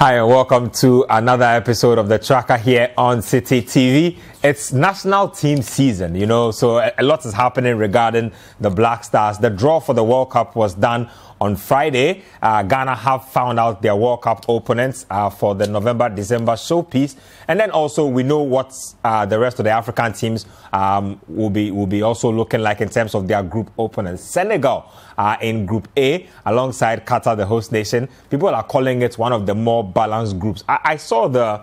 Hi and welcome to another episode of The Tracker here on Citi TV. It's national team season, so a lot is happening regarding the Black Stars. The draw for the World Cup was done on Friday. Ghana have found out their World Cup opponents for the November-December showpiece. And then also we know what the rest of the African teams will be also looking like in terms of their group opponents. Senegal in Group A alongside Qatar, the host nation. People are calling it one of the more balanced groups. I saw the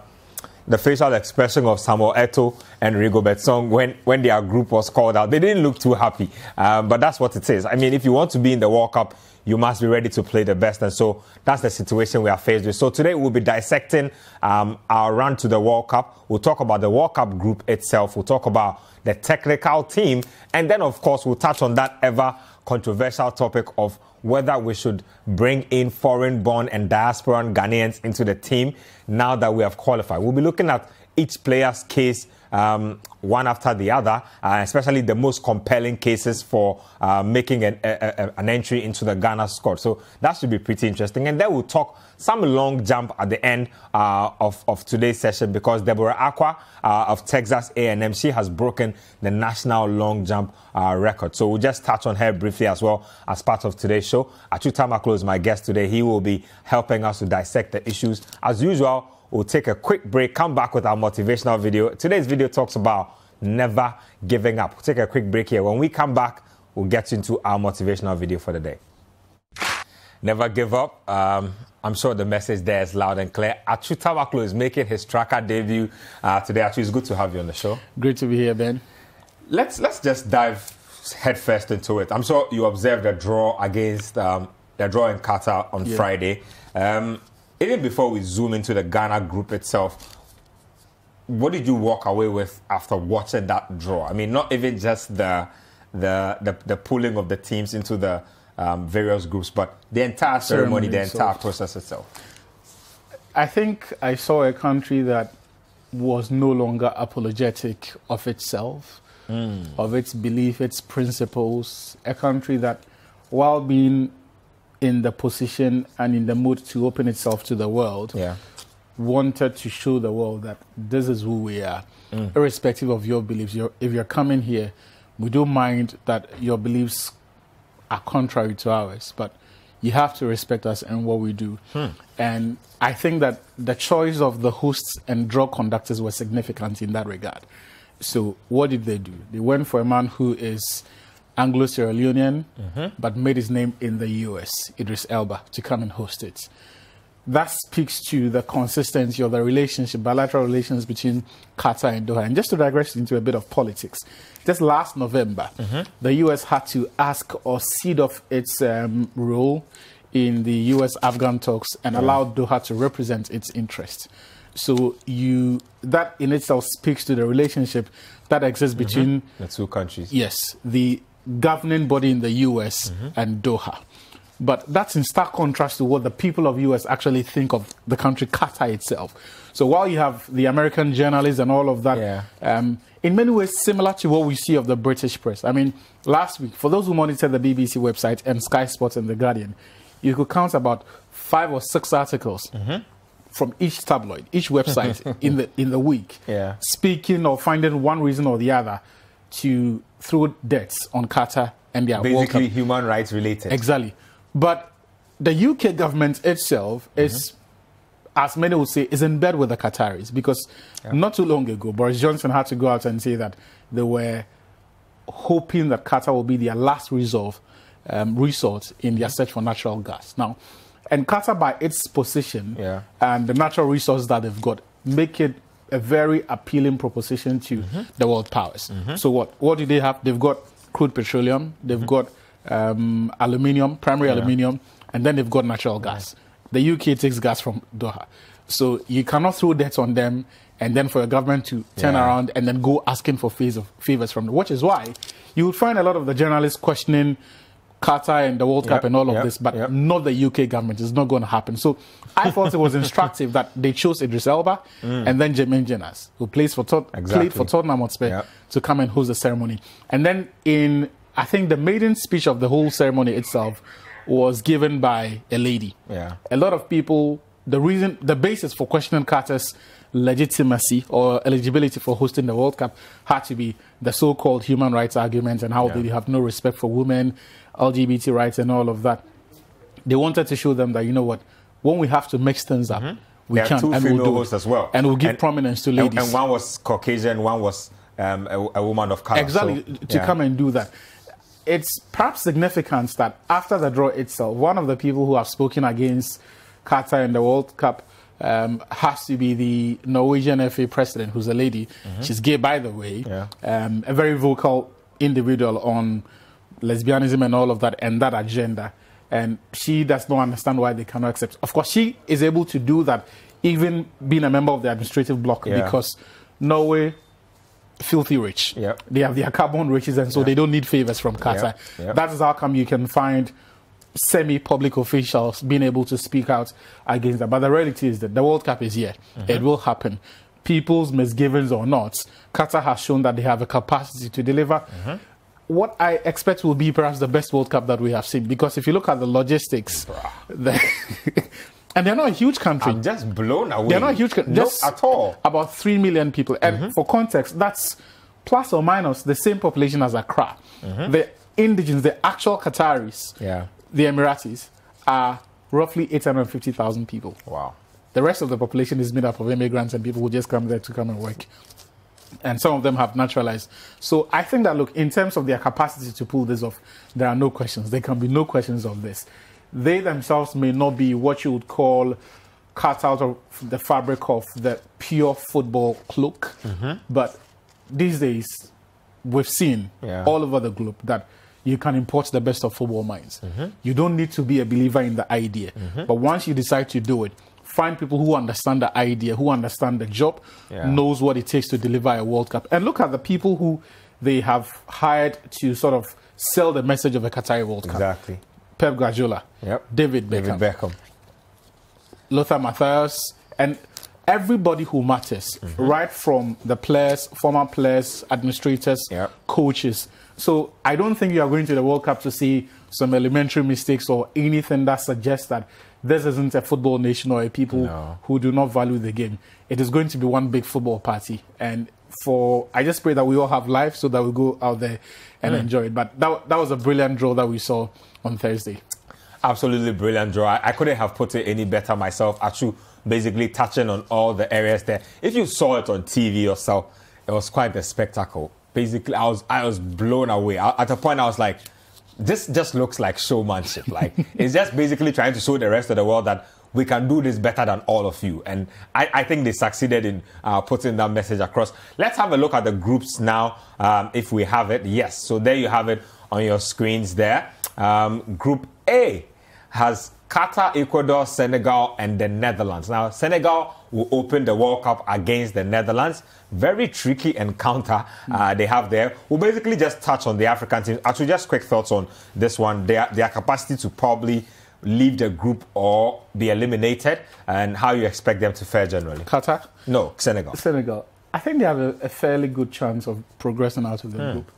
facial expression of Samuel Eto'o and Rigobert Song when their group was called out. They didn't look too happy, but that's what it is. I mean, if you want to be in the World Cup, you must be ready to play the best, and so that's the situation we are faced with. So today we'll be dissecting our run to the World Cup. We'll talk about the World Cup group itself. We'll talk about the technical team, and then of course we'll touch on that ever controversial topic of whether we should bring in foreign-born and diasporan Ghanaians into the team now that we have qualified. We'll be looking at each player's case one after the other, especially the most compelling cases for making an entry into the Ghana squad. So that should be pretty interesting. And then we'll talk some long jump at the end of today's session, because Deborah Aqua of Texas A&M, she has broken the national long jump record. So we'll just touch on her briefly as well as part of today's show. Achuta Maklo is my guest today. He will be helping us to dissect the issues. As usual, we'll take a quick break, come back with our motivational video. Today's video talks about never giving up. We'll take a quick break here. When we come back, we'll get into our motivational video for the day. Never give up. I'm sure the message there is loud and clear. Achuta Maklo is making his tracker debut today. Achu, it's good to have you on the show. Great to be here, Ben. Let's just dive headfirst into it. I'm sure you observed the draw against the draw in Qatar on Friday. Even before we zoom into the Ghana group itself, what did you walk away with after watching that draw? I mean, not even just the pooling of the teams into the various groups, but the entire ceremony, the entire process itself. I think I saw a country that was no longer apologetic of itself, of its belief, its principles. A country that, while being in the position and in the mood to open itself to the world, wanted to show the world that this is who we are, irrespective of your beliefs. If you're coming here, we don't mind that your beliefs are contrary to ours, but you have to respect us and what we do. And I think that the choice of the hosts and draw conductors was significant in that regard. So what did they do? They went for a man who is Anglo-Sierra Leonean, but made his name in the US, Idris Elba, to come and host it. That speaks to the consistency of the relationship, bilateral relations between Qatar and Doha. And just to digress into a bit of politics, just last November, the US had to ask or cede off its role in the US-Afghan talks and allow Doha to represent its interests. So that in itself speaks to the relationship that exists between the two countries. Yes, the governing body in the US and Doha. But that's in stark contrast to what the people of US actually think of the country Qatar itself. So while you have the American journalists and all of that, in many ways similar to what we see of the British press. I mean, last week, for those who monitor the BBC website and Sky Sports and The Guardian, you could count about 5 or 6 articles from each tabloid, each website in the week, speaking or finding one reason or the other to throw dirt on Qatar and their World Cup. Basically human rights related. Exactly. But the UK government itself is, as many would say, is in bed with the Qataris, because not too long ago, Boris Johnson had to go out and say that they were hoping that Qatar will be their last resort in their search for natural gas. Now, and Qatar, by its position and the natural resources that they've got, make it a very appealing proposition to the world powers. So what do they have? They've got crude petroleum, they've got aluminium, primary aluminium, and then they've got natural gas. The UK takes gas from Doha. So you cannot throw debts on them and then for a government to turn around and then go asking for favors from them, which is why you would find a lot of the journalists questioning Qatar and the World Cup and all of this, but not the UK government. It's not going to happen. So I thought it was instructive that they chose Idris Elba and then Jermaine Jenas, who played for Tottenham Hotspur, to come and host the ceremony. And then I think the maiden speech of the whole ceremony itself was given by a lady. A lot of people the basis for questioning Qatar's legitimacy or eligibility for hosting the World Cup had to be the so-called human rights argument and how they have no respect for women, LGBT rights and all of that. They wanted to show them that, you know what, when we have to mix things up, we can, two and female we'll do hosts it. as well. And we'll give prominence to ladies. And one was Caucasian, one was a woman of color. Exactly, to come and do that. It's perhaps significant that after the draw itself, one of the people who have spoken against Qatar in the World Cup has to be the Norwegian FA president, who's a lady. She's gay, by the way. A very vocal individual on lesbianism and all of that, and that agenda. And she does not understand why they cannot accept. Of course, she is able to do that, even being a member of the administrative bloc, because Norway, filthy rich. They have their carbon riches, and so they don't need favors from Qatar. That is how come you can find semi-public officials being able to speak out against that. But the reality is that the World Cup is here. It will happen. People's misgivings or not, Qatar has shown that they have a capacity to deliver. What I expect will be perhaps the best World Cup that we have seen, because if you look at the logistics, and they're not a huge country. I'm just blown away. They're not a huge country. Not at all. About 3 million people. And for context, that's plus or minus the same population as Accra. The indigenous, the actual Qataris, the Emiratis, are roughly 850,000 people. Wow. The rest of the population is made up of immigrants and people who just come there to come and work. And some of them have naturalized. So I think that, look, in terms of their capacity to pull this off, there are no questions. There can be no questions of this. They themselves may not be what you would call cut out of the fabric of the pure football cloak. But these days, we've seen all over the globe that you can import the best of football minds. You don't need to be a believer in the idea. But once you decide to do it, find people who understand the idea, who understand the job, knows what it takes to deliver a World Cup. And look at the people who they have hired to sort of sell the message of a Qatari World Cup. Exactly. Pep Guardiola, David Beckham, Lothar Matthäus, and everybody who matters, right from the players, former players, administrators, coaches. So I don't think you are going to the World Cup to see some elementary mistakes or anything that suggests that this isn't a football nation or a people who do not value the game. It is going to be one big football party. And I just pray that we all have life so that we go out there and enjoy it. But that was a brilliant draw that we saw on Thursday. Absolutely brilliant draw. I couldn't have put it any better myself. Actually, basically touching on all the areas there. If you saw it on TV yourself, it was quite a spectacle. Basically, I was blown away. At a point, I was like, this just looks like showmanship. Like, it's just basically trying to show the rest of the world that we can do this better than all of you. And I think they succeeded in putting that message across. Let's have a look at the groups now, if we have it. Yes, so there you have it on your screens there. Group A has Qatar, Ecuador, Senegal, and the Netherlands. Now, Senegal will open the World Cup against the Netherlands. Very tricky encounter they have there. We'll basically just touch on the African teams. Actually, just quick thoughts on this one. Their capacity to probably leave the group or be eliminated, and how you expect them to fare generally. Qatar? No, Senegal. Senegal. I think they have a fairly good chance of progressing out of the group.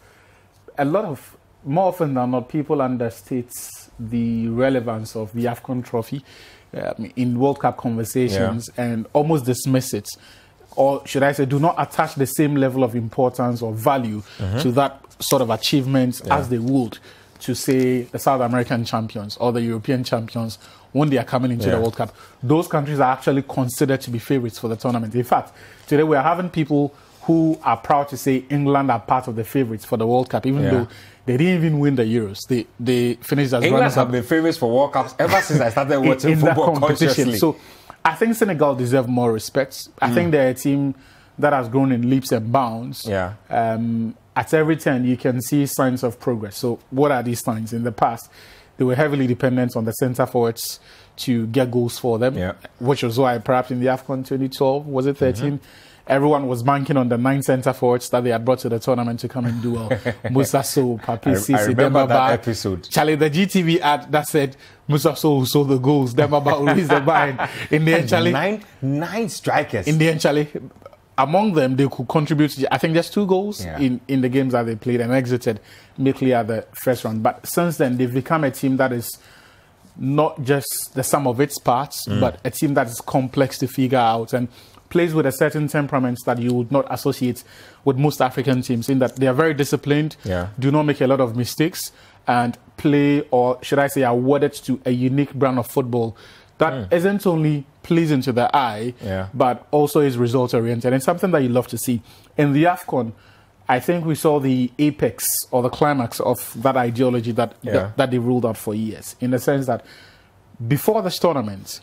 More often than not, people understate the relevance of the AFCON trophy in World Cup conversations and almost dismiss it. Or should I say, do not attach the same level of importance or value to that sort of achievement as they would to, say, the South American champions or the European champions when they are coming into the World Cup. Those countries are actually considered to be favorites for the tournament. In fact, today we are having people who are proud to say England are part of the favorites for the World Cup, even though they didn't even win the Euros. They finished as England have been favorites for World Cups ever since I started watching football consciously. So I think Senegal deserve more respect. I think they're a team that has grown in leaps and bounds. At every turn, you can see signs of progress. So what are these signs? In the past, they were heavily dependent on the centre forwards to get goals for them, which was why perhaps in the AFCON 2012, was it 13? Everyone was banking on the 9 centre forwards that they had brought to the tournament to come and do well. Musa Sow, Papi Cissé, I remember that episode. Charlie, the GTV ad that said Musa Sow who saw the goals, Demba who is the bind. In the end, Charlie, nine strikers. In the end, Charlie, among them, they could contribute, I think, just 2 goals in the games that they played and exited immediately at the first round. But since then, they've become a team that is not just the sum of its parts, but a team that is complex to figure out and plays with a certain temperament that you would not associate with most African teams, in that they are very disciplined, do not make a lot of mistakes, and play, or should I say, are wedded to a unique brand of football that isn't only pleasing to the eye, but also is result-oriented, and something that you love to see. In the AFCON, I think we saw the apex or the climax of that ideology that they ruled out for years, in the sense that before this tournament,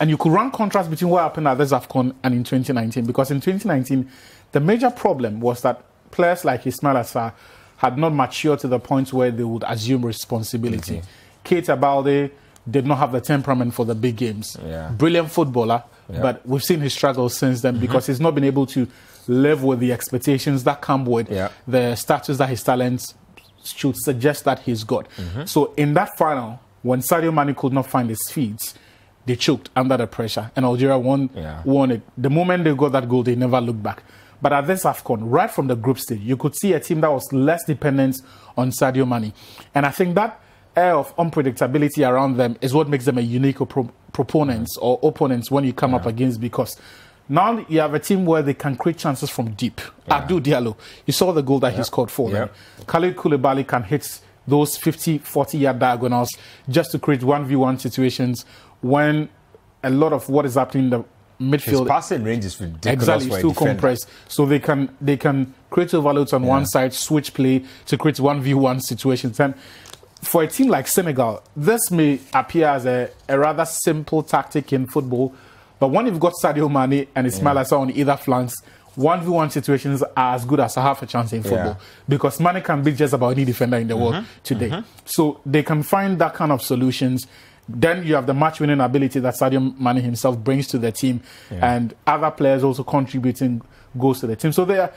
and you could run contrast between what happened at this AFCON and in 2019, because in 2019, the major problem was that players like Ismaila Sarr had not matured to the point where they would assume responsibility. Keita Balde did not have the temperament for the big games. Brilliant footballer, but we've seen his struggles since then because he's not been able to live with the expectations that come with the status that his talents should suggest that he's got. So in that final, when Sadio Mane could not find his feet, they choked under the pressure, and Algeria won it. The moment they got that goal, they never looked back. But at this AFCON, right from the group stage, you could see a team that was less dependent on Sadio Mane. And I think that air of unpredictability around them is what makes them a unique proponents or opponents when you come up against, because now you have a team where they can create chances from deep. Abdou Diallo, you saw the goal that he scored for them. Khalid Koulibaly can hit those 50, 40-yard diagonals just to create 1v1 situations when a lot of what is happening in the midfield, his passing range is ridiculous. Exactly, it's too compressed. So they can create overloads on one side, switch play to create 1v1 situations. And for a team like Senegal, this may appear as a rather simple tactic in football, but when you've got Sadio Mane and Ismaila Sarr on either flanks, 1v1 situations are as good as a half a chance in football, because Mane can beat just about any defender in the world today. So they can find that kind of solutions. Then you have the match-winning ability that Sadio Mane himself brings to the team, and other players also contributing goals to the team. So they are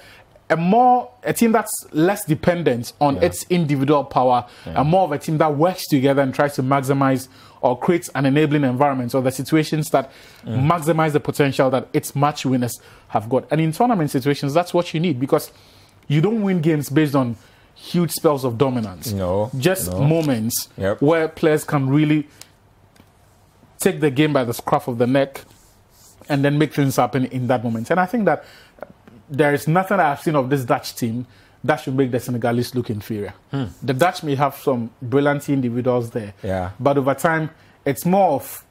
a team that's less dependent on its individual power, and more of a team that works together and tries to maximize or create an enabling environment, or the situations that maximize the potential that its match winners have got. And in tournament situations, that's what you need, because you don't win games based on huge spells of dominance. Just moments where players can really take the game by the scruff of the neck and then make things happen in that moment. And I think that there is nothing I've seen of this Dutch team that should make the Senegalese look inferior. The Dutch may have some brilliant individuals there, but over time, it's more of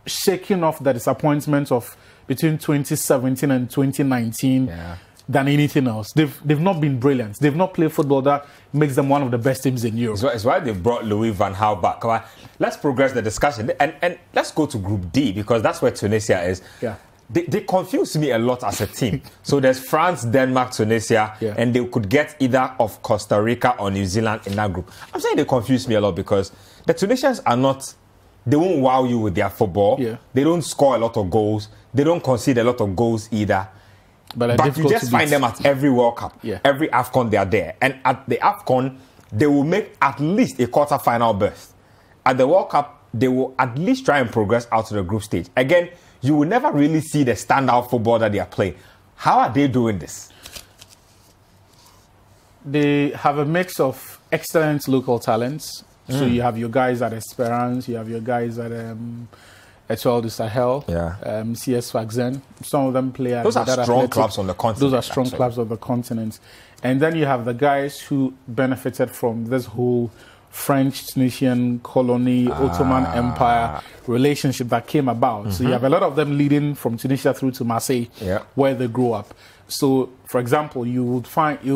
shaking off the disappointment of between 2017 and 2019 than anything else. They've not been brilliant. They've not played football that makes them one of the best teams in Europe. It's why they brought Louis van Gaal back. Come on, let's progress the discussion. And let's go to Group D, because that's where Tunisia is. They confuse me a lot as a team. So there's France, Denmark, Tunisia, and they could get either of Costa Rica or New Zealand in that group. I'm saying they confuse me a lot because the Tunisians are not, they won't wow you with their football. They don't score a lot of goals. They don't concede a lot of goals either. But you just find them at every World Cup. Every AFCON they are there. And at the AFCON, they will make at least a quarter-final berth. At the World Cup, they will at least try and progress out to the group stage. Again, you will never really see the standout football that they are playing. How are they doing this? They have a mix of excellent local talents. So you have your guys at Esperance, you have your guys at Etoile du Sahel, CS Sfaxien. Some of them play at those are strong clubs on the continent. Those are strong clubs on the continent. And then you have the guys who benefited from this whole French, Tunisian, colony, Ottoman Empire relationship that came about. So you have a lot of them leading from Tunisia through to Marseille, where they grew up. So, for example, you'll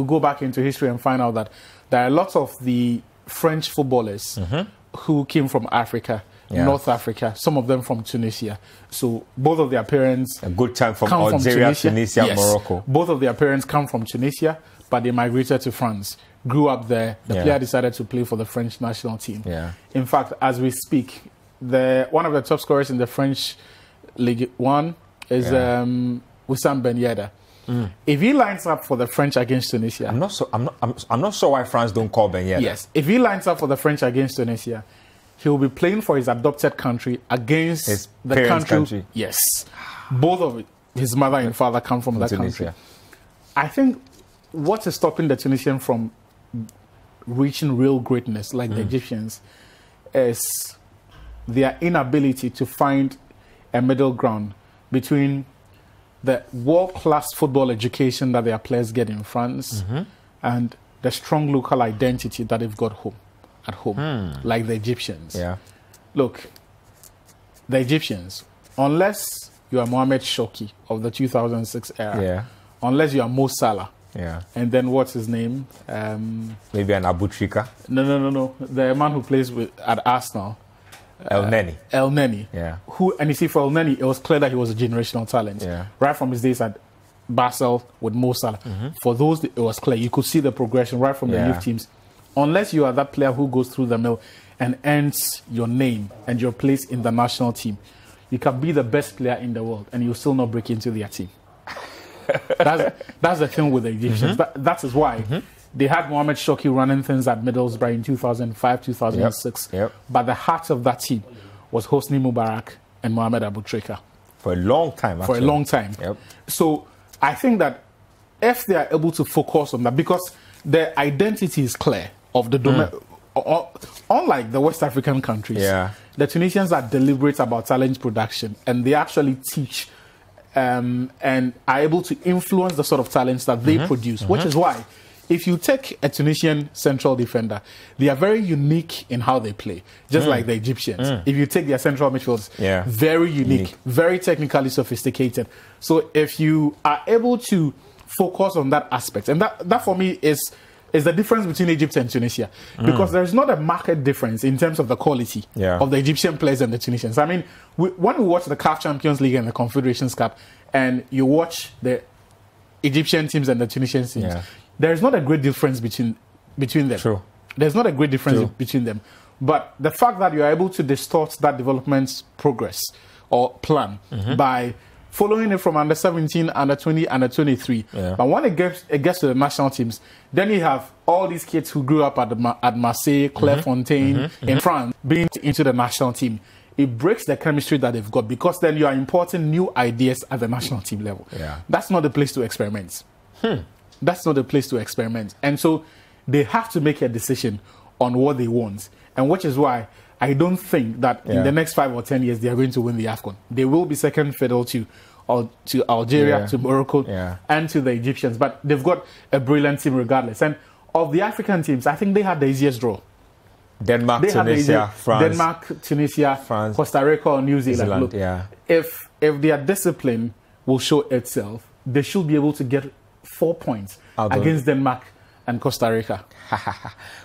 go back into history and find out that there are lots of the French footballers who came from Africa, North Africa, some of them from Tunisia. So both of their parents a good time from Algeria, Tunisia, Morocco. Both of their parents come from Tunisia, but they migrated to France. Grew up there. The player decided to play for the French national team. In fact, as we speak, one of the top scorers in the French Ligue 1 is Wissam Ben Yedder. If he lines up for the French against Tunisia, I'm not sure why France don't call Ben Yedder. Yes, if he lines up for the French against Tunisia, he will be playing for his adopted country against his the country. Yes, both of his mother and father come from that country. I think what is stopping the Tunisian from reaching real greatness, like the Egyptians, is their inability to find a middle ground between the world-class football education that their players get in France and the strong local identity that they've got at home, like the Egyptians. Yeah. Look, the Egyptians, unless you are Mohamed Shoki of the 2006 era, unless you are Mo Salah, and then what's his name? Maybe an Abu Trika. No. The man who plays at Arsenal. El Neni. El Neni. Yeah. And you see, for El Neni, it was clear that he was a generational talent. Yeah. Right from his days at Basel with Mo Salah. For those, it was clear. You could see the progression right from the youth teams. Unless you are that player who goes through the mill and earns your name and your place in the national team, you can be the best player in the world and you'll still not break into their team. That's the thing with the Egyptians. That is why they had Mohamed Shoki running things at Middlesbrough in 2005, 2006. But the heart of that team was Hosni Mubarak and Mohamed Abu Trika. For a long time, actually. For a long time. So I think that if they are able to focus on that, because their identity is clear of the unlike the West African countries, the Tunisians are deliberate about talent production and they actually teach and are able to influence the sort of talents that they produce, which is why if you take a Tunisian central defender, they are very unique in how they play, just like the Egyptians. If you take their central midfielders, very unique, very technically sophisticated. So if you are able to focus on that aspect, and that for me is the difference between Egypt and Tunisia, because there is not a marked difference in terms of the quality of the Egyptian players and the Tunisians. I mean, when we watch the CAF Champions League and the Confederations Cup, and you watch the Egyptian teams and the Tunisian teams, there is not a great difference between them. True. There's not a great difference between them. But the fact that you are able to distort that development progress or plan by following it from under 17, under 20, under 23. But when it gets to the national teams, then you have all these kids who grew up at Marseille, Clairefontaine, in France, being into the national team. It breaks the chemistry that they've got, because then you are importing new ideas at the national team level. That's not the place to experiment. That's not the place to experiment. And so they have to make a decision on what they want. And which is why I don't think that in the next 5 or 10 years they are going to win the AFCON. They will be second fiddle to Algeria, to Morocco, and to the Egyptians. But they've got a brilliant team regardless. And of the African teams, I think they had the easiest draw. Denmark, Tunisia, France, Costa Rica, or New Zealand. Look, if their discipline will show itself, they should be able to get 4 points against Denmark and Costa Rica.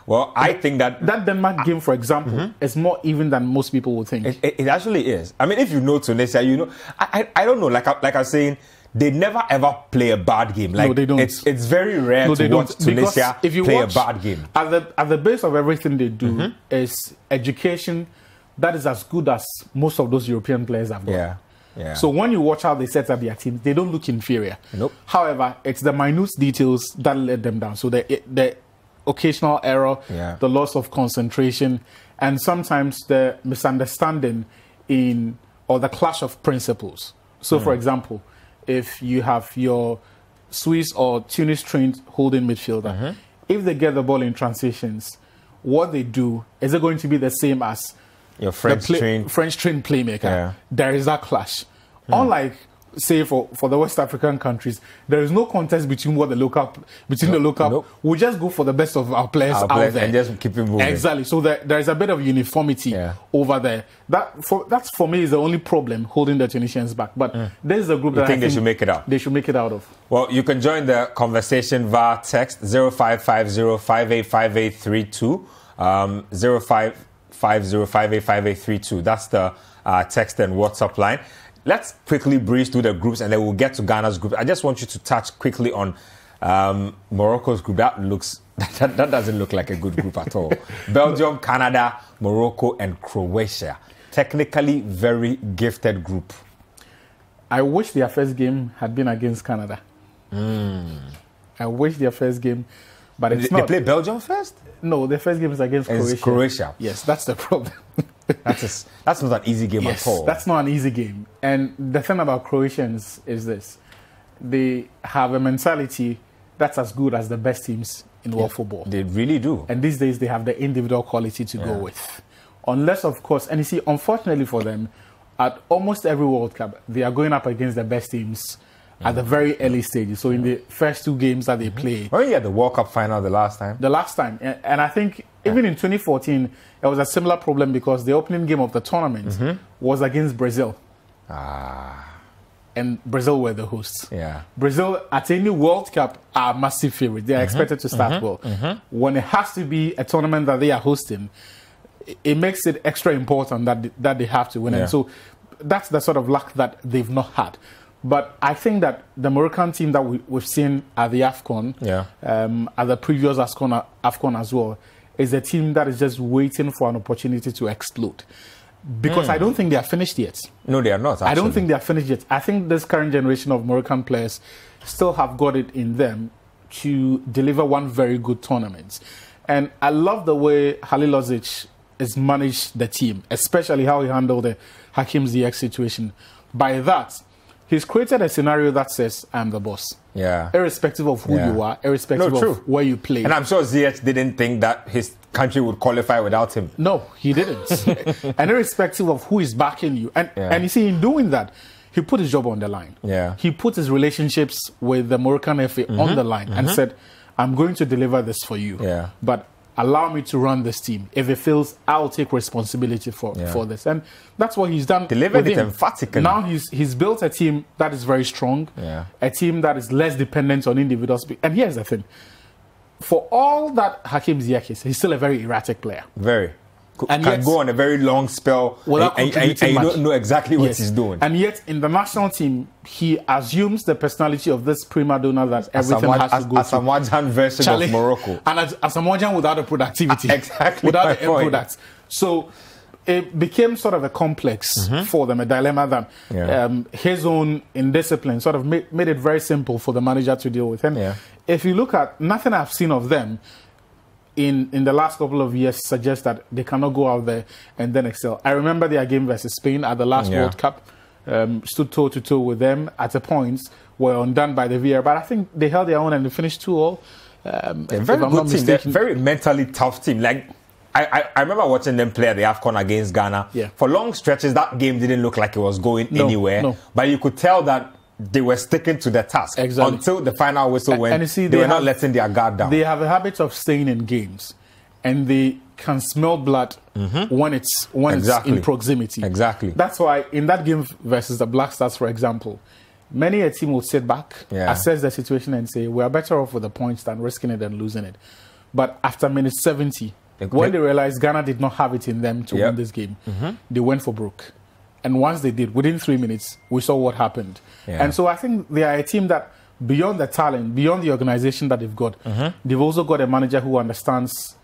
Well, I think that Denmark game, for example, is more even than most people would think. It actually is. I mean, if you know Tunisia, you know. I don't know. Like I was saying, they never ever play a bad game. Like, no, they don't. It's very rare to watch Tunisia play a bad game. At the base of everything they do is education that is as good as most of those European players have got. So when you watch how they set up their team, they don't look inferior. However, it's the minute details that let them down. So the occasional error, the loss of concentration, and sometimes the misunderstanding or the clash of principles. So, for example, if you have your Swiss or Tunis-trained holding midfielder, if they get the ball in transitions, what they do, is it going to be the same as your French-trained playmaker? There is that clash. Unlike, say, for the West African countries, there is no contest between the local. We just go for the best of our players out there and just keep it moving. Exactly. So there is a bit of uniformity over there. That's for me is the only problem holding the Tunisians back. But this is a group that I think they should make it out. They should make it out of. Well, you can join the conversation via text 0550585832 0550585832. That's the text and WhatsApp line. Let's quickly breeze through the groups and then we'll get to Ghana's group. I just want you to touch quickly on Morocco's group. That doesn't look like a good group at all. Belgium, Canada, Morocco, and Croatia. Technically very gifted group. I wish their first game had been against Canada. I wish their first game, but it's not. They play Belgium first? No, their first game is against Croatia. Yes, that's the problem. That's not an easy game at all. That's not an easy game. And the thing about Croatians is this. They have a mentality that's as good as the best teams in world football. They really do. And these days they have the individual quality to go with. Unless, of course, and you see, unfortunately for them, at almost every World Cup, they are going up against the best teams at the very early stages. So in the first 2 games that they play. Were you at the World Cup final the last time? The last time. And I think even in 2014, it was a similar problem because the opening game of the tournament was against Brazil. And Brazil were the hosts. Yeah. Brazil, at any World Cup, are massive favorites. They are expected to start well. When it has to be a tournament that they are hosting, it makes it extra important that they have to win. And so that's the sort of luck that they've not had. But I think that the Moroccan team that we've seen at the AFCON, at the previous AFCON as well, is a team that is just waiting for an opportunity to explode. Because I don't think they are finished yet. No, they are not, actually. I don't think they are finished yet. I think this current generation of Moroccan players still have got it in them to deliver one very good tournament. And I love the way Halilovic has managed the team, especially how he handled the Hakim Ziyech situation. By that, he's created a scenario that says, I'm the boss. Yeah. Irrespective of who you are, irrespective of where you play. And I'm sure Ziyech didn't think that his country would qualify without him. No, he didn't. And irrespective of who is backing you. And you see, in doing that, he put his job on the line. Yeah. He put his relationships with the Moroccan FA on the line and said, I'm going to deliver this for you. Yeah. But allow me to run this team. If it fails, I'll take responsibility for this. And that's what he's done. Delivered it emphatically. Now he's built a team that is very strong, a team that is less dependent on individuals. And here's the thing. For all that Hakim Ziyech is, he's still a very erratic player. Very. And can go on a very long spell and you don't know exactly what he's doing. And yet, in the national team, he assumes the personality of this prima donna that everything has to go through. Asamoah version of Morocco. And Asamoah without the productivity. Exactly. Without the end product. So it became sort of a complex for them, a dilemma that his own indiscipline sort of made it very simple for the manager to deal with. And if you look at nothing I've seen of them in the last couple of years suggests that they cannot go out there and then excel. I remember their game versus Spain at the last World Cup. Stood toe-to-toe with them at a point, were undone by the VAR, but I think they held their own and they finished 2-2. Very good team. They're very mentally tough team. Like I remember watching them play at the AFCON against Ghana. For long stretches, that game didn't look like it was going anywhere. But you could tell that they were sticking to their task until the final whistle went. And you see, they were not letting their guard down. They have a habit of staying in games, and they can smell blood when it's in proximity. Exactly. That's why in that game versus the Black Stars, for example, many a team will sit back, assess the situation, and say we are better off with the points than risking it and losing it. But after minute 70, when they realized Ghana did not have it in them to win this game, they went for broke. And once they did, within 3 minutes, we saw what happened. And so I think they are a team that, beyond the talent, beyond the organization that they've got, they've also got a manager who understands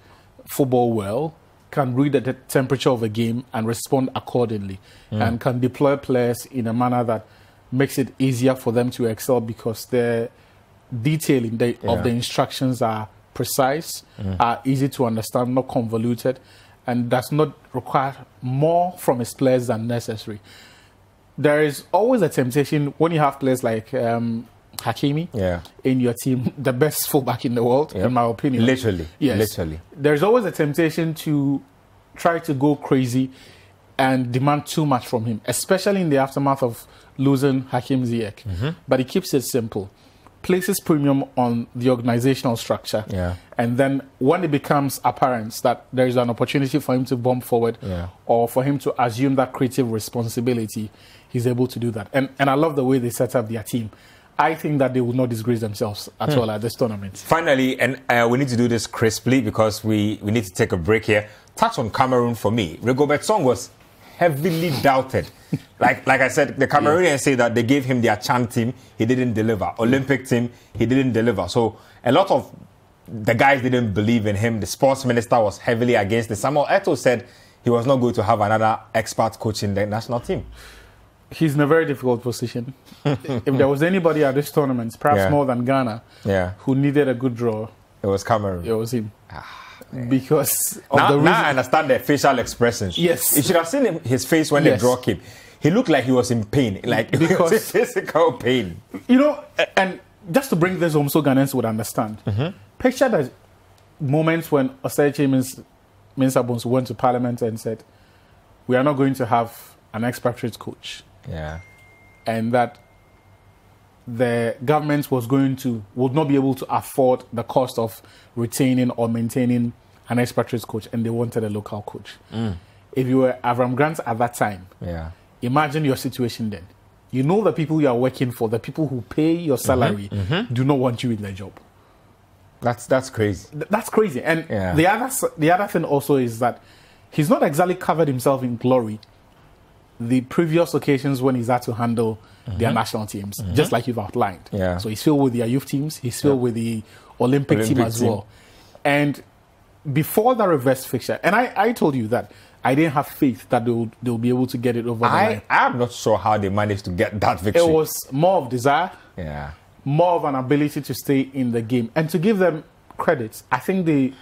football well, can read the temperature of a game and respond accordingly, and can deploy players in a manner that makes it easier for them to excel because the detailing of the instructions are precise, are easy to understand, not convoluted, and does not require more from his players than necessary. There is always a temptation when you have players like Hakimi in your team, the best fullback in the world, in my opinion. Literally. Yes. Literally. There's always a temptation to try to go crazy and demand too much from him, especially in the aftermath of losing Hakim Ziyech. But he keeps it simple. Places premium on the organizational structure. And then when it becomes apparent that there is an opportunity for him to bomb forward or for him to assume that creative responsibility, he's able to do that. And I love the way they set up their team. I think that they will not disgrace themselves at all at this tournament. Finally, and we need to do this crisply because we need to take a break here. Touch on Cameroon for me. Rigobert Song was heavily doubted. Like I said, the Cameroonians say that they gave him their Chan team, he didn't deliver. Olympic team, he didn't deliver. So a lot of the guys didn't believe in him. The sports minister was heavily against it. Samuel Eto'o said he was not going to have another expert coach in the national team. He's in a very difficult position. If there was anybody at this tournament, perhaps more than Ghana, who needed a good draw, it was Cameroon. It was him. Because of the reason. Now I understand the facial expressions. Yes. You should have seen his face when the draw came. He looked like he was in pain, like because it was physical pain. You know, and just to bring this home so Ghanaians would understand, picture the moments when Osei Chamins Mensah Bonsu went to Parliament and said, we are not going to have an expatriate coach. Yeah. And that the government would not be able to afford the cost of retaining or maintaining an expatriate coach, and they wanted a local coach. If you were Avram Grant at that time, imagine your situation then. You know the people you are working for, the people who pay your salary, do not want you in their job. That's crazy. That's crazy. And the other thing also is that he's not exactly covered himself in glory the previous occasions when he's had to handle their national teams, just like you've outlined. So he's filled with their youth teams, he's filled with the Olympic team as well. And before the reverse fixture, and I told you that I didn't have faith that they'll be able to get it over the line. I'm not sure how they managed to get that victory. It was more of desire, more of an ability to stay in the game. And to give them credit, I think they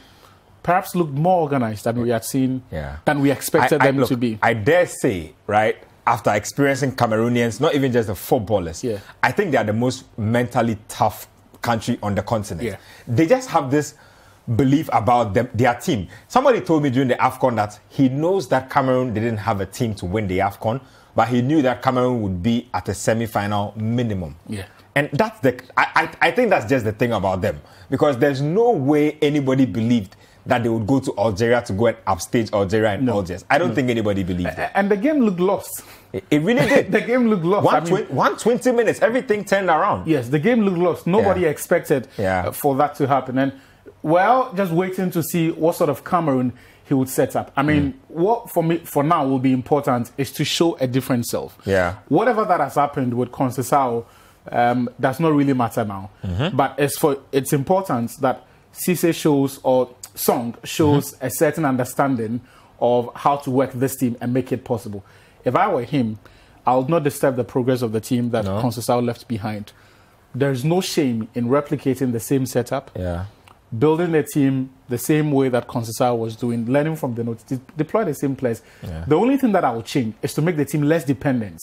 perhaps looked more organized than we had seen, than we expected them to be. I dare say, right, after experiencing Cameroonians, not even just the footballers, I think they are the most mentally tough country on the continent. They just have this belief about their team. Somebody told me during the AFCON that he knows that Cameroon didn't have a team to win the AFCON, but he knew that Cameroon would be at a semi-final minimum. And that's I think that's just the thing about them, because there's no way anybody believed that they would go to Algeria to go and upstage Algeria and Algiers. I don't think anybody believed that. And the game looked lost. It really did. The game looked lost. 120 minutes, everything turned around. Yes, the game looked lost. Nobody expected for that to happen. And, well, just waiting to see what sort of Cameroon he would set up. I mean, what for me, for now, will be important is to show a different self. Whatever that has happened with Conceição does not really matter now. But it's important that Cisse shows, or Song shows, a certain understanding of how to work this team and make it possible. If I were him, I would not disturb the progress of the team that Conceição left behind. There's no shame in replicating the same setup, building a team the same way that Conceição was doing, learning from the notes, deploy the same players. The only thing that I would change is to make the team less dependent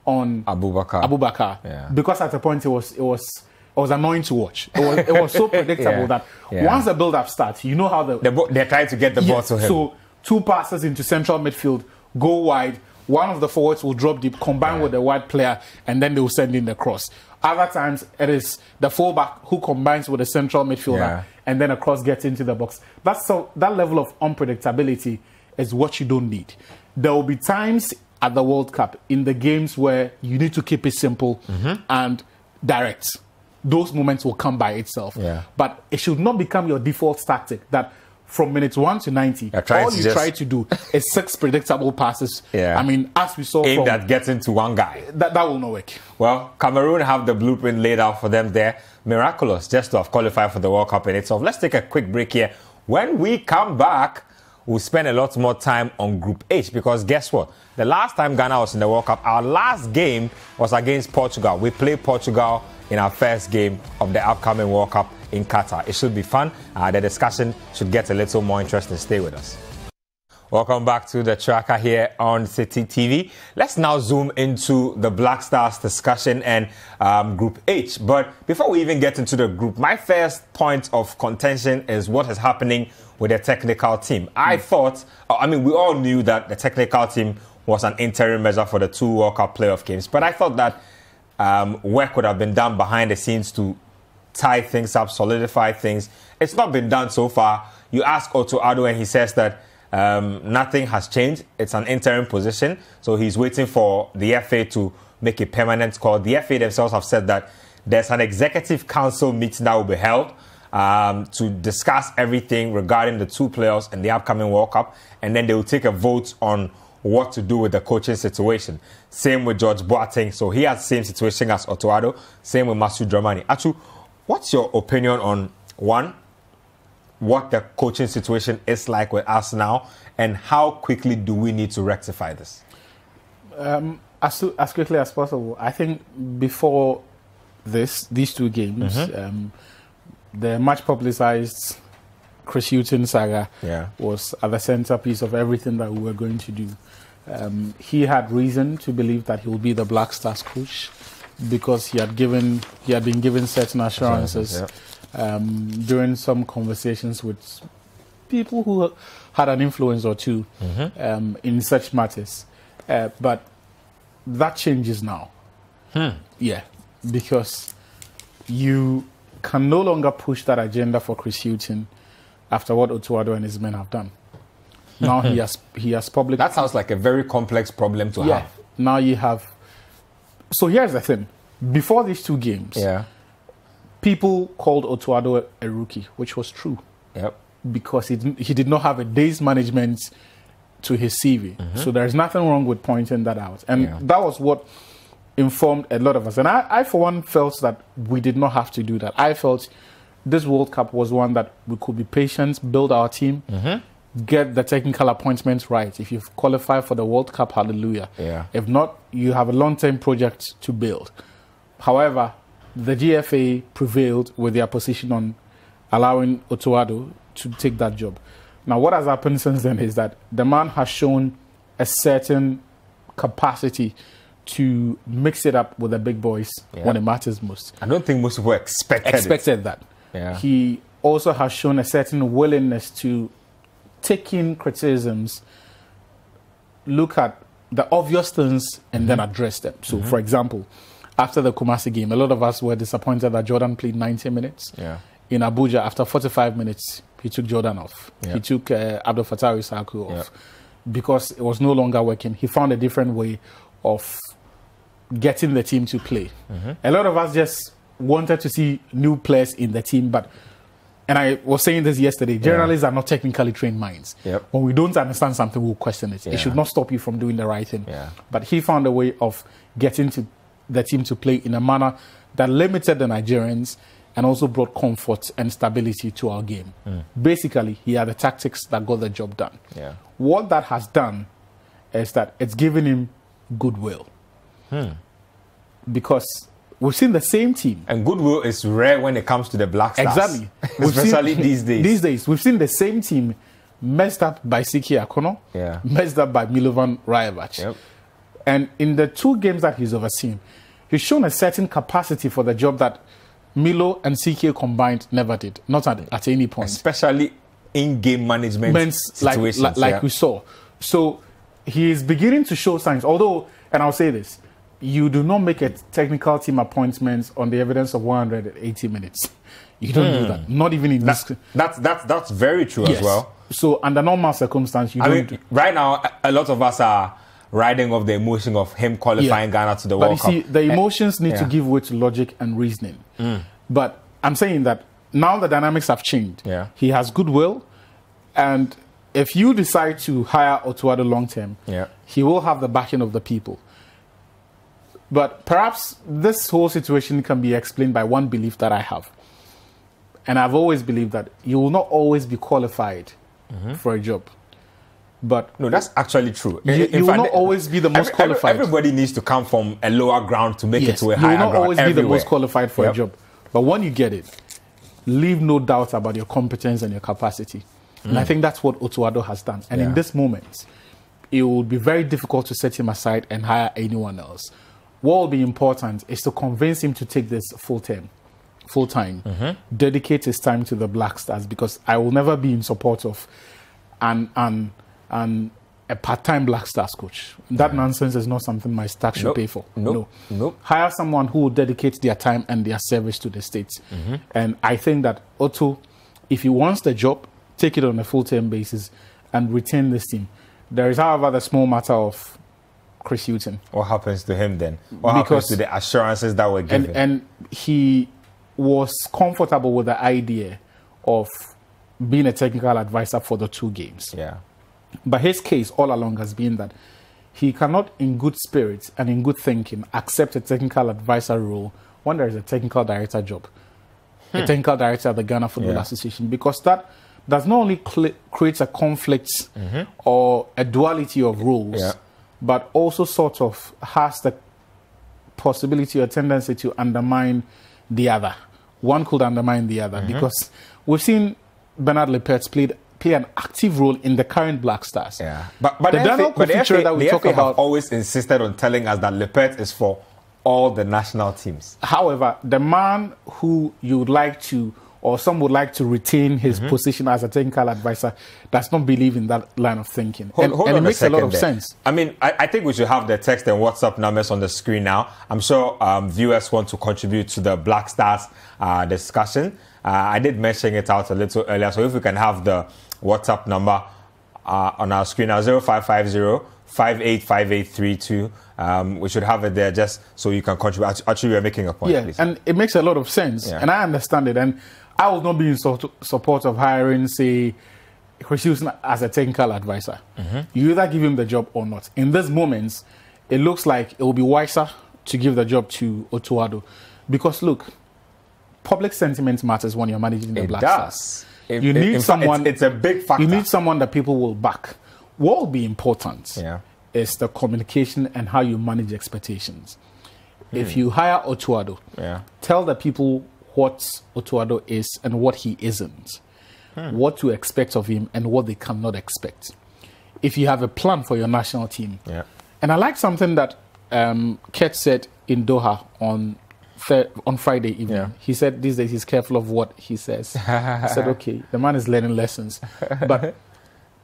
on Abubakar. Because at a point it was annoying to watch. It was so predictable that once the build-up starts, you know how they're trying to get the ball to him. So 2 passes into central midfield, go wide, one of the forwards will drop deep, combine with the wide player, and then they will send in the cross. Other times, it is the fullback who combines with the central midfielder, and then a cross gets into the box. That level of unpredictability is what you don't need. There will be times at the World Cup in the games where you need to keep it simple and direct. Those moments will come by itself. But it should not become your default tactic that from minutes 1 to 90, all you try to do is 6 predictable passes. I mean, as we saw, aimed at getting to one guy. That will not work. Well, Cameroon have the blueprint laid out for them there. Miraculous just to have qualified for the World Cup in itself. Let's take a quick break here. When we come back, we'll spend a lot more time on Group H, because guess what? The last time Ghana was in the World Cup, our last game was against Portugal. We played Portugal in our first game of the upcoming World Cup in Qatar. It should be fun. The discussion should get a little more interesting. Stay with us. Welcome back to the tracker here on Citi TV. Let's now zoom into the Black Stars discussion and Group H. But before we even get into the group, my first point of contention is what is happening with the technical team. We all knew that the technical team was an interim measure for the 2 World Cup playoff games. But I thought that work would have been done behind the scenes to tie things up, solidify things. It's not been done so far. You ask Otto Addo and he says that nothing has changed. It's an interim position. So he's waiting for the FA to make a permanent call. The FA themselves have said that there's an executive council meeting that will be held to discuss everything regarding the 2 players in the upcoming World Cup. And then they will take a vote on what to do with the coaching situation. Same with George Boateng. So he has the same situation as Otto Addo. Same with Masud Dramani. Achu, what's your opinion on, one, what the coaching situation is like with us now, and how quickly do we need to rectify this? As quickly as possible. I think before these 2 games, the much publicized Chris Hughton saga was at the centerpiece of everything that we were going to do. He had reason to believe that he will be the Black Stars coach because he had been given certain assurances during some conversations with people who had an influence or two in such matters. But that changes now. Yeah, because you can no longer push that agenda for Chris Hughton after what Otuado and his men have done. Now he has public. That sounds like a very complex problem to have. Now you have. So here's the thing: before these two games, people called Otuado a rookie, which was true. Yep. Because he did not have a day's management to his CV. So there's nothing wrong with pointing that out, and that was what informed a lot of us. And I, for one, felt that we did not have to do that. I felt this World Cup was one that we could be patient, build our team, get the technical appointments right. If you've qualified for the World Cup, hallelujah. If not, you have a long-term project to build. However, the GFA prevailed with their position on allowing Otuado to take that job. Now, what has happened since then is that the man has shown a certain capacity to mix it up with the big boys when it matters most. I don't think most people expected that. He also has shown a certain willingness to take in criticisms, look at the obvious things, and then address them. So, for example, after the Kumasi game, a lot of us were disappointed that Jordan played 90 minutes. In Abuja, after 45 minutes, he took Jordan off. He took Abdul Fattah Isaku off because it was no longer working. He found a different way of getting the team to play. A lot of us just wanted to see new players in the team, and I was saying this yesterday, journalists are not technically trained minds. When we don't understand something, we'll question it. It should not stop you from doing the right thing. But he found a way of getting to the team to play in a manner that limited the Nigerians and also brought comfort and stability to our game. Basically, he had the tactics that got the job done. What that has done is that it's given him goodwill. Because we've seen the same team. And goodwill is rare when it comes to the Black Stars. Exactly. Especially these days. These days, we've seen the same team messed up by Siki Akono, messed up by Milovan Rajevac. And in the two games that he's overseen, he's shown a certain capacity for the job that Milo and CK combined never did, not at any point. Especially in-game management situations. Like we saw. So he is beginning to show signs, although, and I'll say this, you do not make a technical team appointment on the evidence of 180 minutes. You don't do that. Not even in this. That's very true as well. So under normal circumstances, you don't. Right now, a lot of us are riding off the emotion of him qualifying Ghana to the World Cup. But you see, the emotions need to give way to logic and reasoning. But I'm saying that now the dynamics have changed. He has goodwill, and if you decide to hire Otuado long term, he will have the backing of the people. But perhaps this whole situation can be explained by one belief that I have. And I've always believed that you will not always be qualified for a job. But no, that's actually true. You will not always be the most qualified. Everybody needs to come from a lower ground to make it to a higher ground. You will not always be the most qualified for a job. But when you get it, leave no doubt about your competence and your capacity. And I think that's what Otuado has done. And in this moment, it will be very difficult to set him aside and hire anyone else. What will be important is to convince him to take this full time, dedicate his time to the Black Stars, because I will never be in support of a part-time Black Stars coach. That nonsense is not something my staff should pay for. No. Hire someone who will dedicate their time and their service to the States. And I think that Otto, if he wants the job, take it on a full-time basis and retain this team. There is, however, the small matter of Chris Hughton. What happens to him then? What happens to the assurances that were given? And he was comfortable with the idea of being a technical advisor for the two games. But his case all along has been that he cannot, in good spirit and in good thinking, accept a technical advisor role when there is a technical director job. A technical director at the Ghana Football Association, because that does not only create a conflict or a duality of roles, but also sort of has the possibility or tendency to undermine the other. One could undermine the other, because we've seen Bernard Lepert play an active role in the current Black Stars. But the FA that we talk about have always insisted on telling us that Lepert is for all the national teams. However, the man who you would like to or some would like to retain his position as a technical advisor, does not believe in that line of thinking. Hold and on it makes a lot of there. sense. I mean, I think we should have the text and WhatsApp numbers on the screen now. I'm sure viewers want to contribute to the Black Stars discussion. I did mention it out a little earlier, so if we can have the WhatsApp number on our screen now, 0550-585832. We should have it there just so you can contribute. Actually, you're making a point. Yeah, please. And it makes a lot of sense. Yeah. And I understand it. And I will not be in support of hiring, say, Jesus as a technical advisor. You either give him the job or not. In these moments, it looks like it will be wiser to give the job to Otuado. Because, look, public sentiment matters when you're managing the Black Stars. You need someone. It's a big factor. You need someone that people will back. What will be important is the communication and how you manage expectations. If you hire Otuado, tell the people what Otuado is and what he isn't, what to expect of him and what they cannot expect. If you have a plan for your national team. And I like something that Kurt said in Doha on Friday evening. He said these days he's careful of what he says. I said, okay, the man is learning lessons. But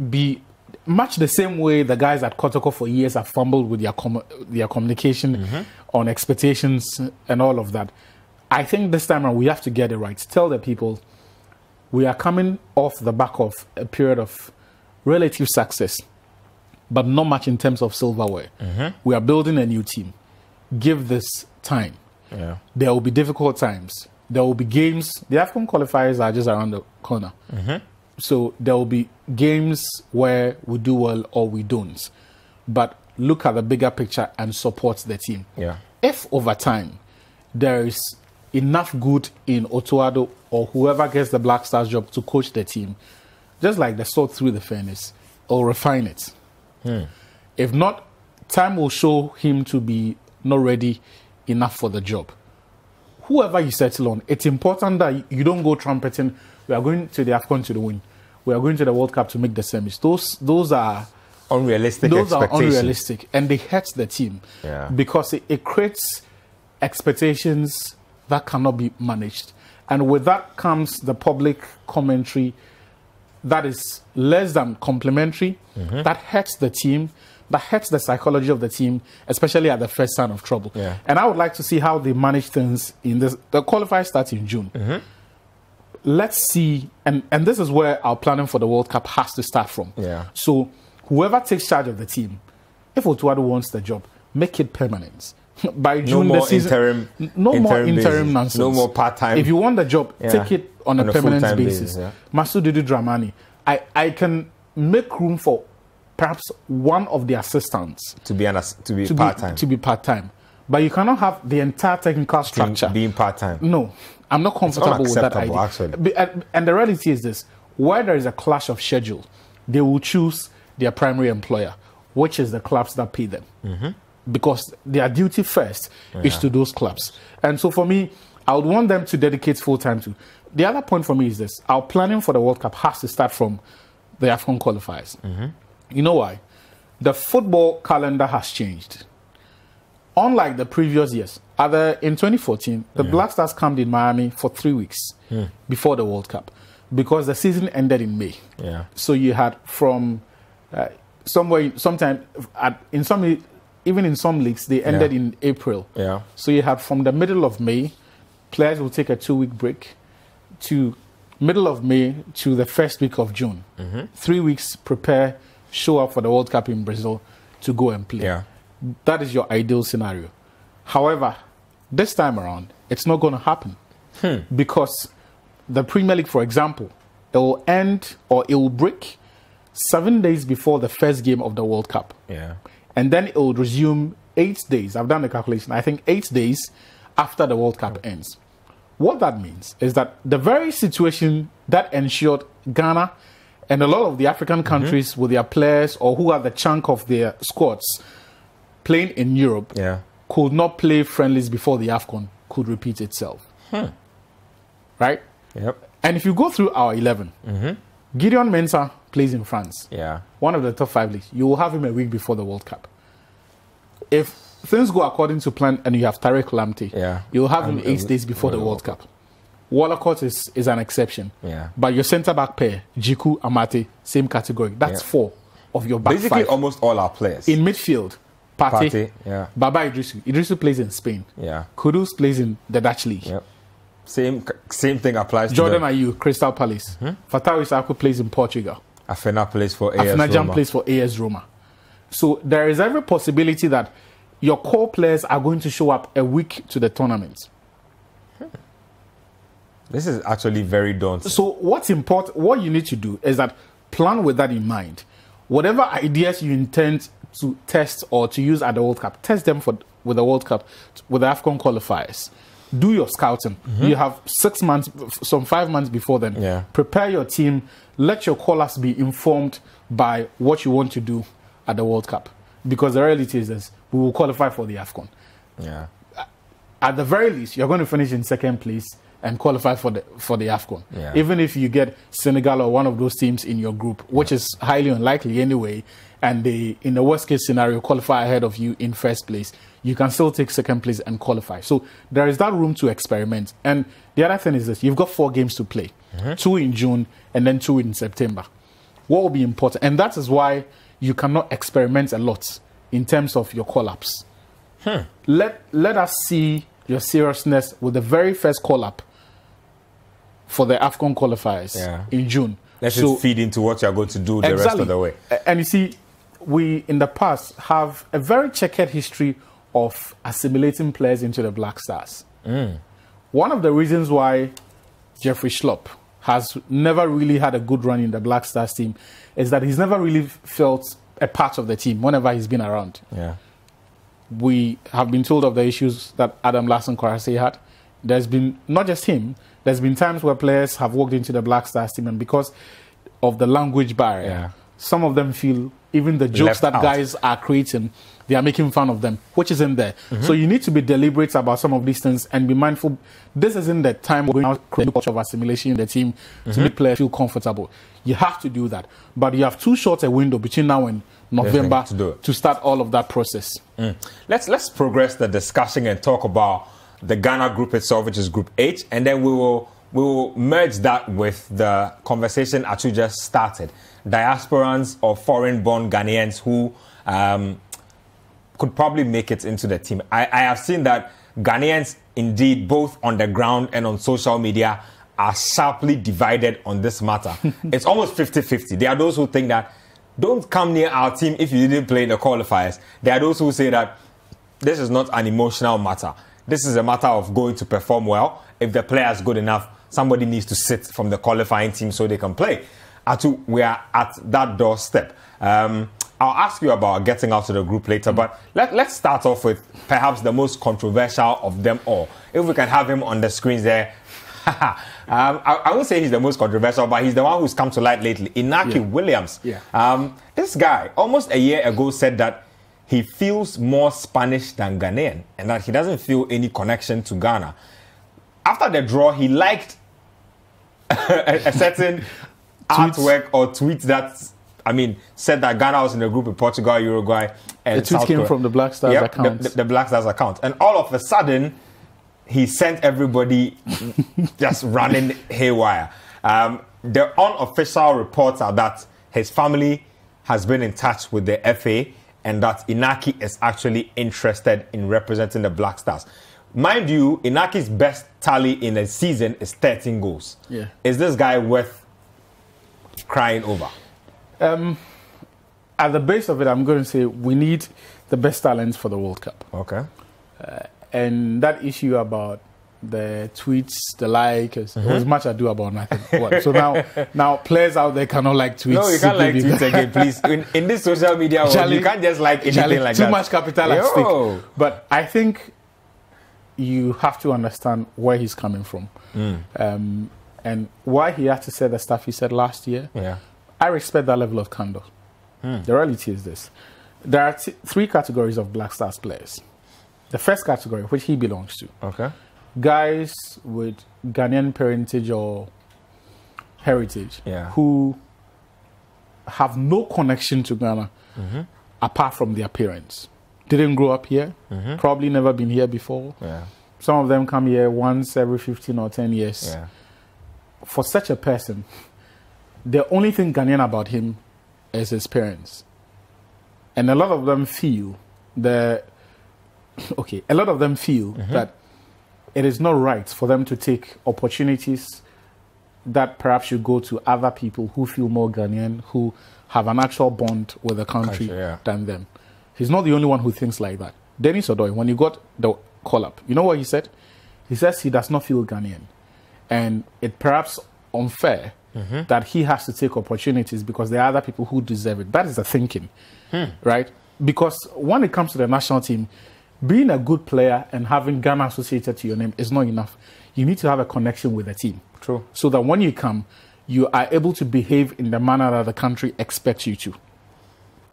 be much the same way the guys at Kotoko for years have fumbled with their communication on expectations and all of that. I think this time around we have to get it right. Tell the people we are coming off the back of a period of relative success, but not much in terms of silverware. We are building a new team. Give this time. There will be difficult times. There will be games. The AFCON qualifiers are just around the corner. So there will be games where we do well or we don't. But look at the bigger picture and support the team. If over time there is enough good in Otuado or whoever gets the Black Stars job to coach the team, just like the salt through the furnace, or refine it. If not, time will show him to be not ready enough for the job. Whoever you settle on, it's important that you don't go trumpeting, we are going to the AFCON to the win. We are going to the World Cup to make the semis. Those are unrealistic those expectations. Are unrealistic, and they hurt the team because it creates expectations that cannot be managed. And with that comes the public commentary that is less than complimentary, that hurts the team, that hurts the psychology of the team, especially at the first sign of trouble. And I would like to see how they manage things in this. The qualifiers start in June. Let's see, and this is where our planning for the World Cup has to start from. So whoever takes charge of the team, if Otuado wants the job, make it permanent. By June, no more the season, no more interim nonsense. No more part-time. If you want the job, take it on a permanent basis. Masududu Dramani, I can make room for perhaps one of the assistants to be part-time. To be part-time. But you cannot have the entire technical structure being part-time. No, I'm not comfortable with that idea. Actually. And the reality is this: where there is a clash of schedule, they will choose their primary employer, which is the clubs that pay them. Because their duty first is to those clubs. And so for me, I would want them to dedicate full time to. The other point for me is this: our planning for the World Cup has to start from the AFCON qualifiers. You know why? The football calendar has changed. Unlike the previous years, in 2014, the Black Stars camped in Miami for 3 weeks before the World Cup because the season ended in May. So you had from even in some leagues, they ended in April. So you had from the middle of May, players will take a 2-week break to middle of May to the first week of June. 3 weeks, prepare, show up for the World Cup in Brazil to go and play. That is your ideal scenario. However, this time around, it's not going to happen because the Premier League, for example, it will end or it will break 7 days before the first game of the World Cup. And then it will resume 8 days. I've done the calculation. I think 8 days after the World Cup ends. What that means is that the very situation that ensured Ghana and a lot of the African countries with their players or who are the chunk of their squads playing in Europe could not play friendlies before the AFCON could repeat itself. Right? And if you go through our 11, Gideon Mensah plays in France. One of the top 5 leagues. You will have him a week before the World Cup. If things go according to plan and you have Tariq Lamptey, you will have him 8 days before the World Cup. Wallacott is an exception. Yeah. But your centre-back pair, Jiku, Amate, same category. That's 4 of your back Basically, 5. almost all our players. In midfield, Partey, yeah. Baba Idrisu. Idrisu plays in Spain. Yeah. Kudus plays in the Dutch League. Yep. Same thing applies Jordan to Ayew, Crystal Palace. Fatawu Issahaku plays in Portugal. Afena plays for AS Afena Roma. plays for AS Roma. So there is every possibility that your core players are going to show up a week to the tournament. This is actually very daunting. So what's important, what you need to do is that plan with that in mind. Whatever ideas you intend to test or to use at the World Cup, test them with the World Cup, with the AFCON qualifiers. Do your scouting. You have 6 months, some 5 months before then. Yeah. Prepare your team. Let your callers be informed by what you want to do at the World Cup. Because the reality is this, we will qualify for the AFCON. Yeah. At the very least, you're going to finish in second place and qualify for the AFCON. Yeah. Even if you get Senegal or one of those teams in your group, which is highly unlikely anyway, and they, in the worst case scenario, qualify ahead of you in first place, you can still take second place and qualify. So there is that room to experiment. And the other thing is this, you've got 4 games to play. 2 in June and then 2 in September. What will be important? And that is why you cannot experiment a lot in terms of your call-ups. Let us see your seriousness with the very first call-up for the AFCON qualifiers in June. Let it feed into what you're going to do the rest of the way. And you see, we in the past have a very checkered history of assimilating players into the Black Stars. One of the reasons why Jeffrey Schlupp has never really had a good run in the Black Stars team is that he's never really felt a part of the team whenever he's been around. Yeah. We have been told of the issues that Adam Larson Kwarase had. There's been, not just him, there's been times where players have walked into the Black Stars team and because of the language barrier, some of them feel even the jokes that guys are creating, they are making fun of them, which isn't there. So you need to be deliberate about some of these things and be mindful. This isn't the time we're going to create a culture of assimilation in the team to make players feel comfortable. You have to do that. But you have too short a window between now and November to start all of that process. Let's progress the discussion and talk about the Ghana group itself, which is Group H, and then we will merge that with the conversation Atu just started. Diasporans or foreign-born Ghanaians who could probably make it into the team. I have seen that Ghanaians, indeed, both on the ground and on social media, are sharply divided on this matter. It's almost 50-50. There are those who think that don't come near our team if you didn't play in the qualifiers. There are those who say that this is not an emotional matter. This is a matter of going to perform well. If the player is good enough, somebody needs to sit from the qualifying team so they can play. Atu, we are at that doorstep. I'll ask you about getting out of the group later, but let's start off with perhaps the most controversial of them all. If we can have him on the screens there. I won't say he's the most controversial, but he's the one who's come to light lately. Inaki Williams. This guy, almost a year ago, said that he feels more Spanish than Ghanaian and that he doesn't feel any connection to Ghana. After the draw, he liked a certain artwork or tweet that, said that Ghana was in the group with Portugal, Uruguay, and the tweet came from the Black Stars account. The Black Stars account. And all of a sudden, he sent everybody just running haywire. The unofficial reports are that his family has been in touch with the FA and that Inaki is actually interested in representing the Black Stars. Mind you, Inaki's best tally in a season is 13 goals. Is this guy worth crying over? At the base of it, I'm going to say we need the best talents for the World Cup. Okay. And that issue about the tweets, the like, there was much ado about nothing. So now players out there cannot like tweets. No, you can't like tweets again, please. In this social media world, you can't just like anything like that. Too much capital at stake. But I think you have to understand where he's coming from. And why he had to say the stuff he said last year. I respect that level of candor. The reality is this. There are 3 categories of Black Stars players. The first category, which he belongs to. Guys with Ghanaian parentage or heritage who have no connection to Ghana apart from their parents. Didn't grow up here, probably never been here before. Some of them come here once every 15 or 10 years. Yeah. For such a person, the only thing Ghanaian about him is his parents. And a lot of them feel that it is not right for them to take opportunities that perhaps should go to other people who feel more Ghanaian, who have an actual bond with the country than them. He's not the only one who thinks like that. Dennis Odoi, when he got the call-up, you know what he said? He says he does not feel Ghanaian. And it perhaps unfair that he has to take opportunities because there are other people who deserve it. That is the thinking, right? Because when it comes to the national team, being a good player and having Ghana associated to your name is not enough. You need to have a connection with the team. True. So that when you come, you are able to behave in the manner that the country expects you to.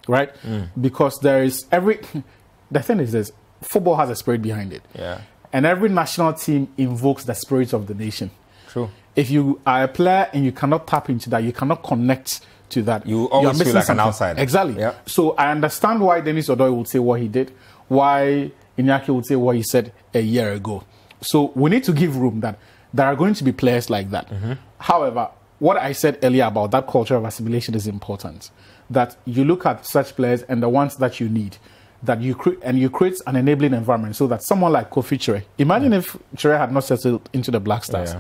Right? Because there is the thing is this, football has a spirit behind it. Yeah. And every national team invokes the spirit of the nation. True. If you are a player and you cannot tap into that, you cannot connect to that. You always feel like something. an outsider. Exactly. Yeah. So I understand why Dennis Odoi would say what he did, why Inaki would say what he said a year ago. So we need to give room that there are going to be players like that. However, what I said earlier about that culture of assimilation is important. That you look at such players and the ones that you need, that you create an enabling environment so that someone like Kofi Chere, imagine if Chere had not settled into the Black Stars,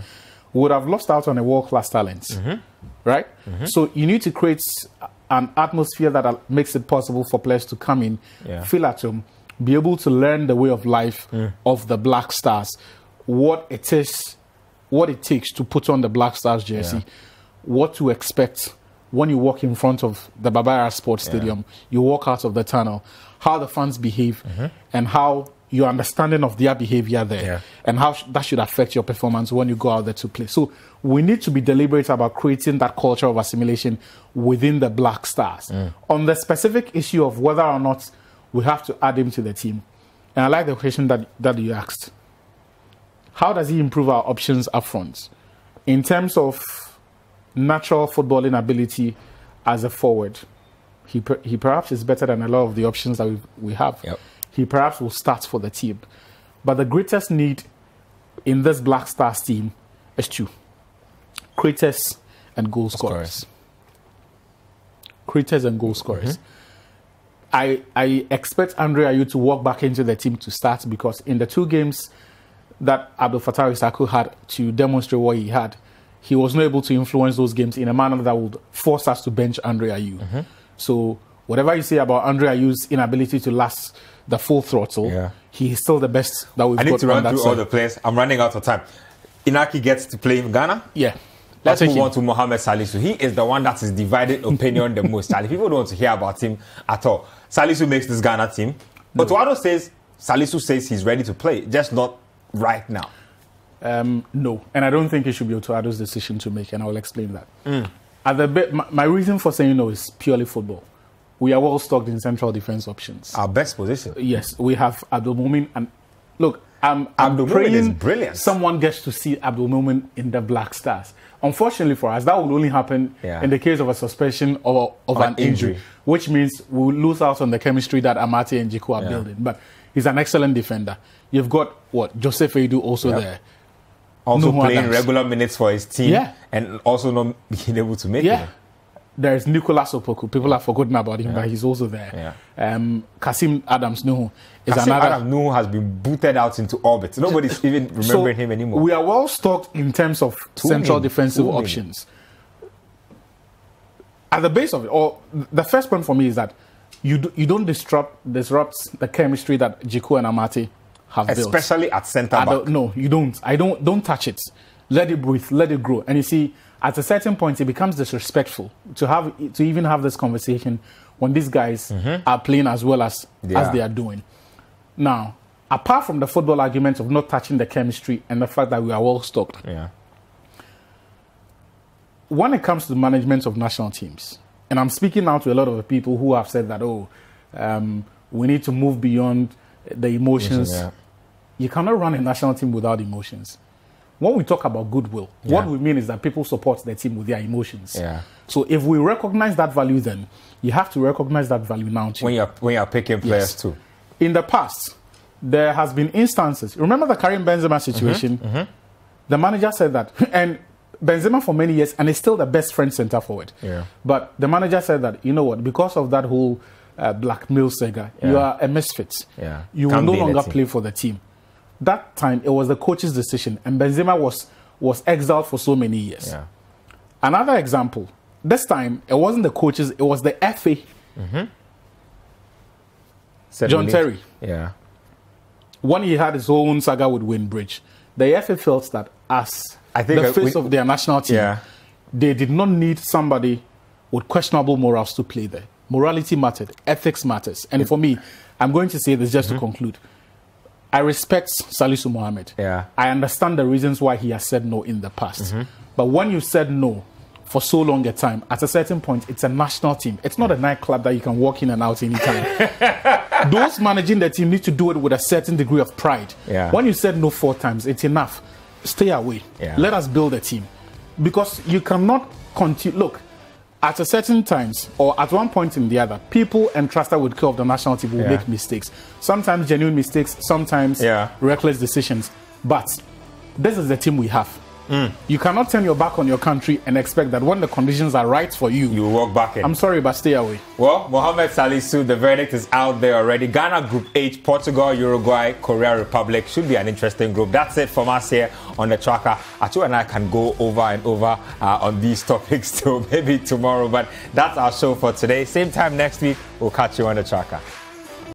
would have lost out on a world-class talent, right? So you need to create an atmosphere that makes it possible for players to come in, feel at home, be able to learn the way of life of the Black Stars, what it takes to put on the Black Stars jersey, what to expect when you walk in front of the Babaya Sports Stadium, you walk out of the tunnel, how the fans behave, and how your understanding of their behavior there, and how that should affect your performance when you go out there to play. So we need to be deliberate about creating that culture of assimilation within the Black Stars. On the specific issue of whether or not we have to add him to the team, and I like the question that you asked. How does he improve our options up front? In terms of natural footballing ability as a forward, he perhaps is better than a lot of the options that we have. He perhaps will start for the team. But the greatest need in this Black Stars team is two. Creators and goal scorers. Creators and goal scorers. I expect Andre Ayew to walk back into the team to start because in the two games that Abdul Fattah Issahaku had to demonstrate what he had, he was not able to influence those games in a manner that would force us to bench Andre Ayew. So whatever you say about Andre Ayew's inability to last the full throttle, he is still the best that we've got. I need to run through all the players. I'm running out of time. Inaki gets to play in Ghana. Let's move on to Mohamed Salisu. He is the one that is divided opinion the most. Charlie, people don't want to hear about him at all. Salisu makes this Ghana team. But Otuado says, Salisu says he's ready to play, just not right now. No, and I don't think it should be Otuado's decision to make, and I will explain that. My reason for saying no is purely football. We are well stocked in central defense options. Our best position. Yes, we have Abdul Mumin, and look, I'm praying is brilliant. Someone gets to see Abdul Mumin in the Black Stars. Unfortunately for us, that will only happen in the case of a suspension or of an injury, which means we'll lose out on the chemistry that Amate and Jiku are building. But he's an excellent defender. You've got Joseph Eidu also there. Also playing regular minutes for his team and also not being able to make it. There's Nicolas Opoku. People have forgotten about him, but he's also there. Kasim Adams-Nuhu is another. Adams-Nuhu has been booted out into orbit. Nobody's even remembering him anymore. We are well stocked in terms of central defensive options. At the base of it, or the first point for me is that you don't disrupt the chemistry that Jiku and Amate have built. Especially at centre back. No, you don't. Don't touch it. Let it breathe. Let it grow. And you see, at a certain point, it becomes disrespectful to even have this conversation when these guys are playing as well as they are doing. Now, apart from the football argument of not touching the chemistry and the fact that we are well stocked, when it comes to the management of national teams, and I'm speaking now to a lot of the people who have said that, we need to move beyond the emotions. You cannot run a national team without emotions. When we talk about goodwill, what we mean is that people support their team with their emotions. So if we recognize that value, then you have to recognize that value now too. When you're picking players too. In the past, there has been instances. Remember the Karim Benzema situation? The manager said that, and Benzema for many years, and is still the best French centre forward. Yeah. But the manager said that, you know what, because of that whole blackmail saga, you are a misfit. Yeah. You will no longer play for the team. That time, it was the coach's decision, and Benzema was exiled for so many years. Yeah. Another example, this time, it wasn't the coaches, it was the FA. John Terry. Yeah. When he had his own saga with Windbridge, the FA felt that as the face of their national team, they did not need somebody with questionable morals to play there. Morality mattered, ethics matters. And for me, I'm going to say this just to conclude. I respect Salisu Mohammed. Yeah. I understand the reasons why he has said no in the past. But when you said no for so long a time, at a certain point, it's a national team. It's not a nightclub that you can walk in and out anytime. Those managing the team need to do it with a certain degree of pride. Yeah. When you said no 4 times, it's enough. Stay away. Yeah. Let us build a team. Because you cannot continue. Look, at a certain times, or at one point in the other, people entrusted with care of the national team will make mistakes. Sometimes genuine mistakes, sometimes reckless decisions. But this is the team we have. You cannot turn your back on your country and expect that when the conditions are right for you, you walk back in. I'm sorry, but stay away. Well, Mohamed Salisu, the verdict is out there already. Ghana Group H, Portugal, Uruguay, Korea Republic should be an interesting group. That's it from us here on the tracker. Atu and I can go over and over on these topics till maybe tomorrow, but that's our show for today. Same time next week, we'll catch you on the tracker.